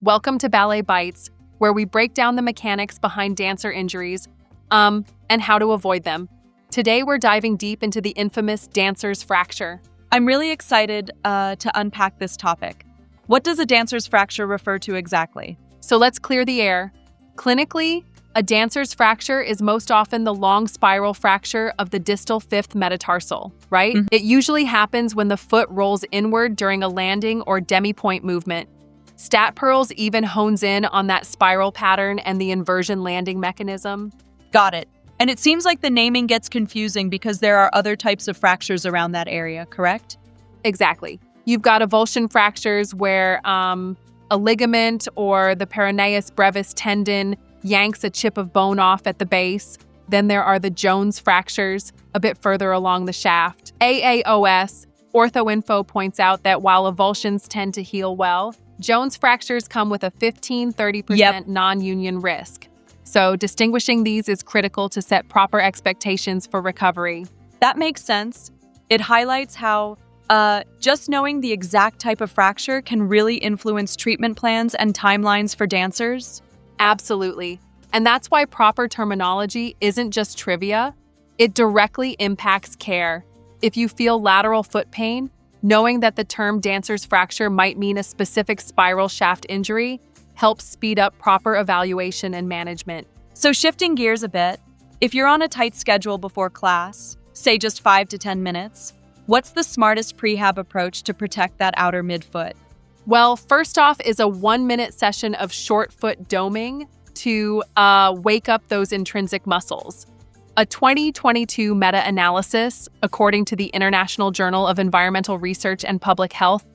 Welcome to Ballet Bites, where we break down the mechanics behind dancer injuries, and how to avoid them. Today, we're diving deep into the infamous dancer's fracture. I'm really excited to unpack this topic. What does a dancer's fracture refer to exactly? So let's clear the air. Clinically, a dancer's fracture is most often the long spiral fracture of the distal fifth metatarsal, right? Mhm. It usually happens when the foot rolls inward during a landing or demi-point movement. StatPearls even hones in on that spiral pattern and the inversion landing mechanism. Got it. And it seems like the naming gets confusing because there are other types of fractures around that area, correct? Exactly. You've got avulsion fractures where a ligament or the peroneus brevis tendon yanks a chip of bone off at the base. Then there are the Jones fractures a bit further along the shaft. AAOS, OrthoInfo points out that while avulsions tend to heal well, Jones fractures come with a 15-30% non-union risk. So distinguishing these is critical to set proper expectations for recovery. That makes sense. It highlights how just knowing the exact type of fracture can really influence treatment plans and timelines for dancers. Absolutely. And that's why proper terminology isn't just trivia. It directly impacts care. If you feel lateral foot pain, knowing that the term dancer's fracture might mean a specific spiral shaft injury helps speed up proper evaluation and management. So shifting gears a bit, if you're on a tight schedule before class, say just 5 to 10 minutes, what's the smartest prehab approach to protect that outer midfoot? Well, first off is a 1-minute session of short foot doming to wake up those intrinsic muscles. A 2022 meta-analysis, according to the International Journal of Environmental Research and Public Health,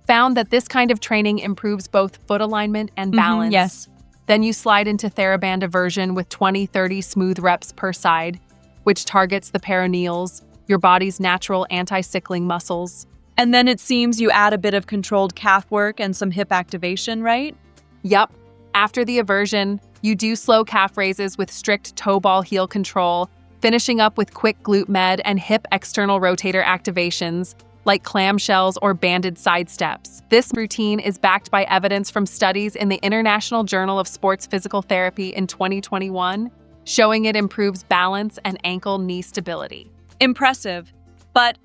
found that this kind of training improves both foot alignment and balance. Yes. Then you slide into theraband eversion with 20-30 smooth reps per side, which targets the peroneals, your body's natural anti-sickling muscles. And then it seems you add a bit of controlled calf work and some hip activation, right? Yup. After the eversion, you do slow calf raises with strict toe ball heel control, finishing up with quick glute med and hip external rotator activations, like clamshells or banded side steps. This routine is backed by evidence from studies in the International Journal of Sports Physical Therapy in 2021, showing it improves balance and ankle knee stability. Impressive. But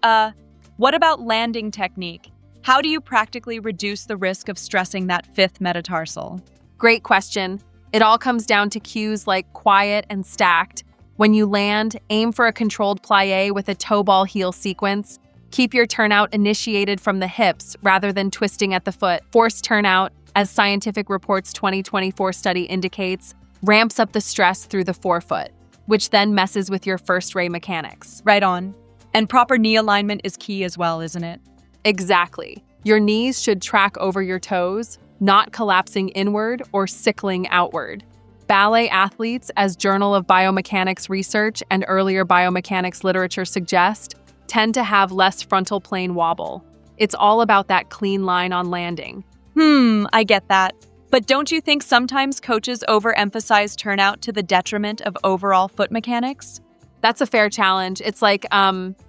what about landing technique? How do you practically reduce the risk of stressing that fifth metatarsal? Great question. It all comes down to cues like quiet and stacked. When you land, aim for a controlled plie with a toe ball heel sequence. Keep your turnout initiated from the hips rather than twisting at the foot. Forced turnout, as Scientific Reports 2024 study indicates, ramps up the stress through the forefoot, which then messes with your first ray mechanics. Right on. And proper knee alignment is key as well, isn't it? Exactly. Your knees should track over your toes, not collapsing inward or sickling outward. Ballet athletes, as Journal of Biomechanics research and earlier biomechanics literature suggest, tend to have less frontal plane wobble. It's all about that clean line on landing. I get that. But don't you think sometimes coaches overemphasize turnout to the detriment of overall foot mechanics? That's a fair challenge. It's like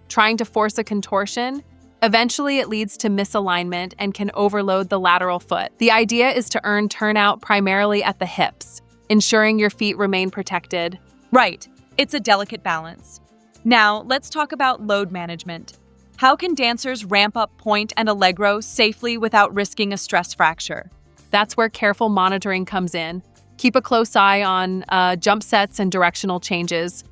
trying to force a contortion. Eventually, it leads to misalignment and can overload the lateral foot. The idea is to earn turnout primarily at the hips, ensuring your feet remain protected. Right. It's a delicate balance. Now, let's talk about load management. How can dancers ramp up point and allegro safely without risking a stress fracture? That's where careful monitoring comes in. Keep a close eye on jump sets and directional changes.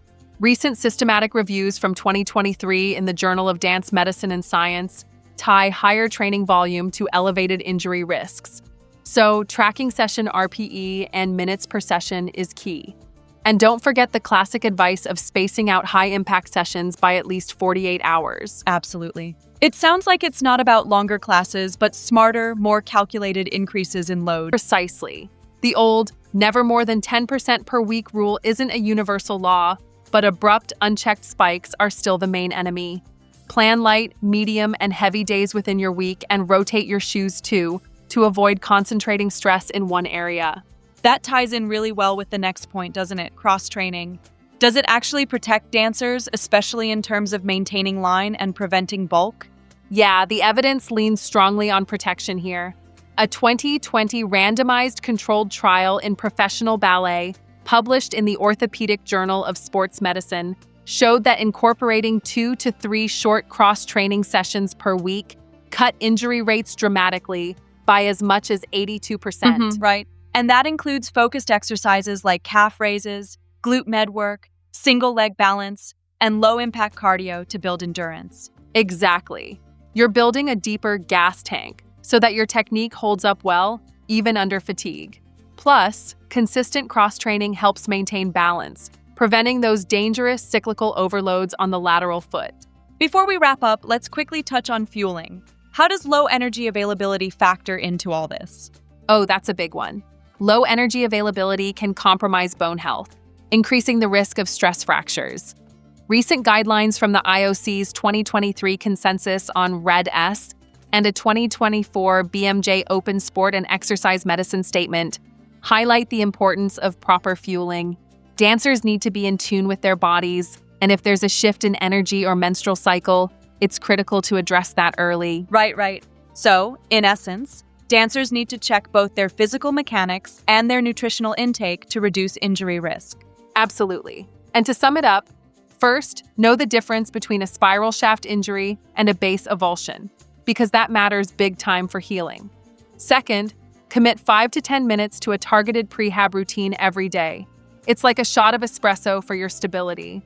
Recent systematic reviews from 2023 in the Journal of Dance Medicine and Science tie higher training volume to elevated injury risks. So, tracking session RPE and minutes per session is key. And don't forget the classic advice of spacing out high-impact sessions by at least 48 hours. Absolutely. It sounds like it's not about longer classes, but smarter, more calculated increases in load. Precisely. The old, never more than 10% per week rule isn't a universal law, but abrupt, unchecked spikes are still the main enemy. Plan light, medium, and heavy days within your week and rotate your shoes too, to avoid concentrating stress in one area. That ties in really well with the next point, doesn't it? Cross-training. Does it actually protect dancers, especially in terms of maintaining line and preventing bulk? Yeah, the evidence leans strongly on protection here. A 2020 randomized controlled trial in professional ballet, published in the Orthopedic Journal of Sports Medicine, showed that incorporating 2 to 3 short cross-training sessions per week cut injury rates dramatically by as much as 82%. Right. And that includes focused exercises like calf raises, glute med work, single leg balance, and low-impact cardio to build endurance. Exactly. You're building a deeper gas tank so that your technique holds up well, even under fatigue. Plus, consistent cross-training helps maintain balance, preventing those dangerous cyclical overloads on the lateral foot. Before we wrap up, let's quickly touch on fueling. How does low energy availability factor into all this? Oh, that's a big one. Low energy availability can compromise bone health, increasing the risk of stress fractures. Recent guidelines from the IOC's 2023 consensus on RED-S and a 2024 BMJ Open Sport and Exercise Medicine statement highlight the importance of proper fueling. Dancers need to be in tune with their bodies, and if there's a shift in energy or menstrual cycle, it's critical to address that early. Right. So, in essence, dancers need to check both their physical mechanics and their nutritional intake to reduce injury risk. Absolutely. And to sum it up, first, know the difference between a spiral shaft injury and a base avulsion, because that matters big time for healing. Second, commit 5 to 10 minutes to a targeted prehab routine every day. It's like a shot of espresso for your stability.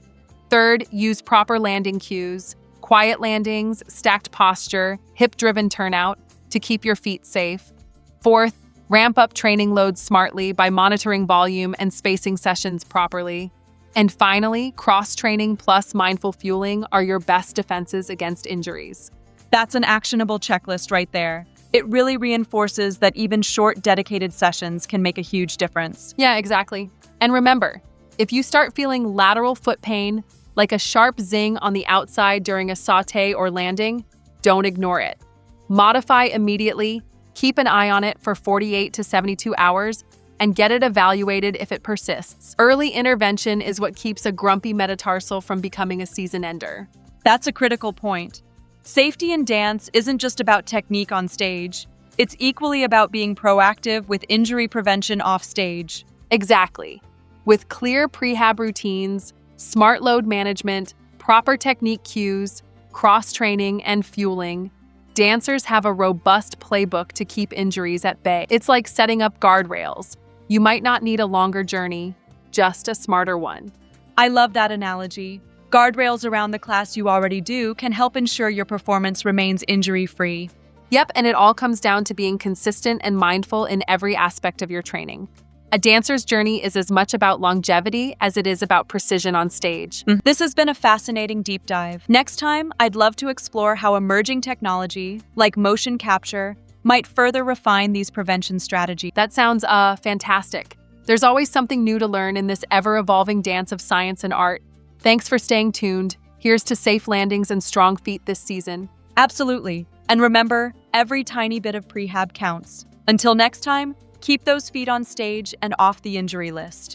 Third, use proper landing cues, quiet landings, stacked posture, hip-driven turnout to keep your feet safe. Fourth, ramp up training loads smartly by monitoring volume and spacing sessions properly. And finally, cross-training plus mindful fueling are your best defenses against injuries. That's an actionable checklist right there. It really reinforces that even short, dedicated sessions can make a huge difference. Yeah, exactly. And remember, if you start feeling lateral foot pain, like a sharp zing on the outside during a sauté or landing, don't ignore it. Modify immediately, keep an eye on it for 48 to 72 hours, and get it evaluated if it persists. Early intervention is what keeps a grumpy metatarsal from becoming a season ender. That's a critical point. Safety in dance isn't just about technique on stage. It's equally about being proactive with injury prevention off stage. Exactly. With clear prehab routines, smart load management, proper technique cues, cross-training, and fueling, dancers have a robust playbook to keep injuries at bay. It's like setting up guardrails. You might not need a longer journey, just a smarter one. I love that analogy. Guardrails around the class you already do can help ensure your performance remains injury-free. Yep, and it all comes down to being consistent and mindful in every aspect of your training. A dancer's journey is as much about longevity as it is about precision on stage. This has been a fascinating deep dive. Next time, I'd love to explore how emerging technology, like motion capture, might further refine these prevention strategies. That sounds fantastic. There's always something new to learn in this ever-evolving dance of science and art. Thanks for staying tuned. Here's to safe landings and strong feet this season. Absolutely. And remember, every tiny bit of prehab counts. Until next time, keep those feet on stage and off the injury list.